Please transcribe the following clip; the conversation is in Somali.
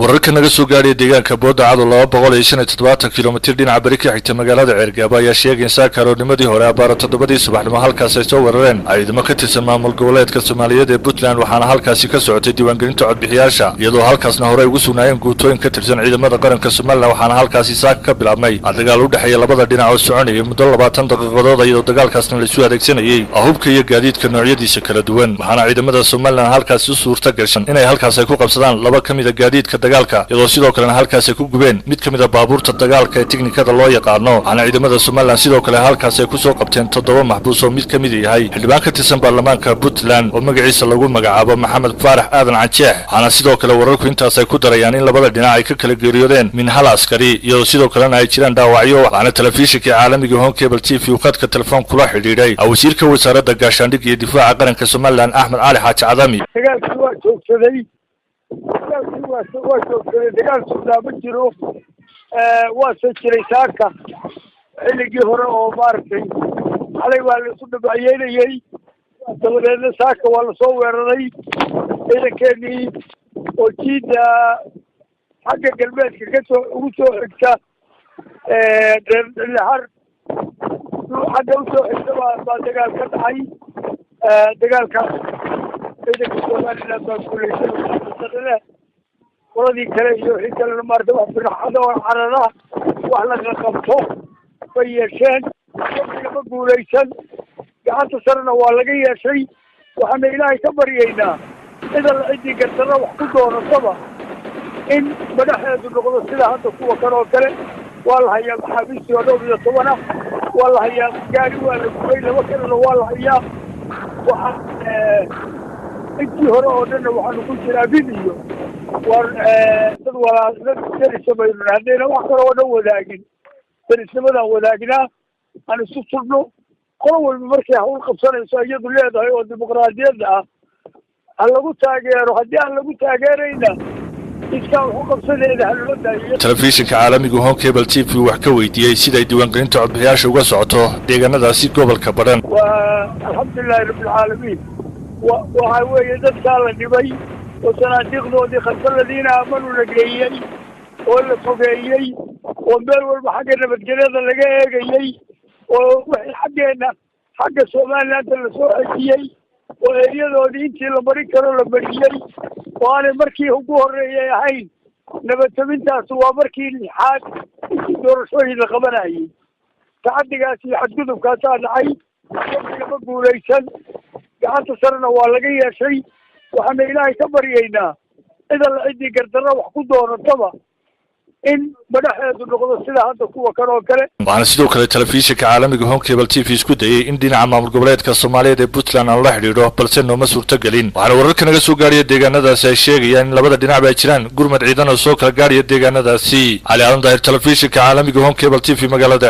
wararka naga soo gaadhay deegaanka boodacado 257 kilomitir dhinaca bari ka xigta magaalada Ceergaabo ayaa sheegay in saakaroonimadii hore abaara 7 subaxnimo halkaas ay soo weerareen ciidamo ka tirsan maamul goboleedka Soomaaliyeed ee Pentland waxaana halkaasi ka socotay diiwaangelinta codbixiyaasha iyadoo halkaasna hore ugu sugnaayeen guutooyin ka tirsan ciidamada qaranka Somaliland waxaana halkaasi saaka ka bilaabmay dagaal u dhaxeeya labada dhinac oo soconaya muddo 20 daqiiqadood iyadoo dagaalkaasna la isku adeegsanayay hubka iyo gaadiidka noocyadiisa kala duwan waxaana ciidamada Somaliland halkaasi u suurta gashan inay halkaas ku qabsadaan laba kamid ah gaadiidka dagaalka iyadoo sidoo kale halkaas ku gubeen mid kamid ah baabuurta dagaalka ee tiknikada loo yaqaano ana ciidamada Somaliland sidoo kale halkaas ku soo qabteen 7 maxbuus oo mid kamid yahay xildhibaan ka tirsan baarlamaanka Pentland oo magaciisa lagu magacaabo Maxamed Faarax Aadan Canjeex ana sidoo kale wararku intaas ay ku darayaan in labada dhinac ay ka kala geeriyoodeen min hal askari iyo sidoo kale ay jiraan dhaawacyo waxaana telefishinka caalamiga HORCABLETV uu khadka telefoon kula xiriiray wasiirka wasaaradda gaashaandhigga iyo difaaca qaranka Somaliland Axmed Cali Xaaji Cadami dagaal socdaa ma jiro waa soo jiray saaka xilligii hore oo maaragtay xalay waa la isu dhabayeynayay dabadeedna saaka waa lasoo weeraray ciidankeenii oo jiida xagga galbeedka ugu soo xigta dhexar xagga usoo xigta baa dagaal ka dhacay dagaalkaas ciidanka Somaliland baa guuleystay qoladii kale iyo wixii kale maarta wax firxado oo carada wax laga qabto bay yeesheen lama guuleysan gacanta sarena waa laga yeeshay waxaana ilaahay ka baryaynaa idan cidii gartana wax ku doonataba in madaxeedu noqdo sida hadda kuwa kale oo kale waa la hayaa maxaabiistii oo 12 waa la hayaa gaari waa la gubay laba kalena waa la hayaa waxa intii hore oo dhan waxaanu ku jiraa video dad walaasnimada haddayna wax kale oo dhan wadaagin darisnimadaan wadaagnaa aan isu furno qolo walba markay hawl qabsanayso iyadu leedahay oo dimuqraadiyadda ah ha lagu taageero haddii aan lagu taageerayna iskaa wuxuu qabsadeeda haloo daayiyo telefishinka caalamiga HORCABLETV wax ka weydiiyey siday diiwaangelinta codbixiyaasha uga socoto deegaanadaasi gobolka Badhan waa alxamdulillahi rabbil caalamiin waxa weeye dadkaa la dhibay وصناديقنا خلف الذين آمنوا لقيي ولا فوقيي ومبل والمحاجة بتجلد لقيي وحاجنا حاجة Somaliland اللي سوحكيي وهيدا ودينتي لمريكا ولا بريي وأنا مركي هجور هين نبت بنتها سوا مركي الحاد دور شوي لقبناي تعدي قاسي حدود بكاسان عي لما بقوليشن قعدت صرنا والله شيء waxaana ilaahay ka baryaynaa idan cidii gardarro wax ku doonataba in madaxeedu noqdo sida hadda kuwa kale oo kale waxaana sidoo kale telefishinka caalamiga HORCABLETV isku dayay in dhinaca maamul goboleedka Soomaaliyeed ee Pentland aan la xiriiro balse nooma suurtagelin waxaana wararka naga soo gaadhay deegaanadaasi ay sheegayaan in labada dhinac ay jiraan gurmad ciidan oo soo kala gaadhay deegaanadaasi cali aadan daahir telefishinka caalamiga HORCABLETV magaalada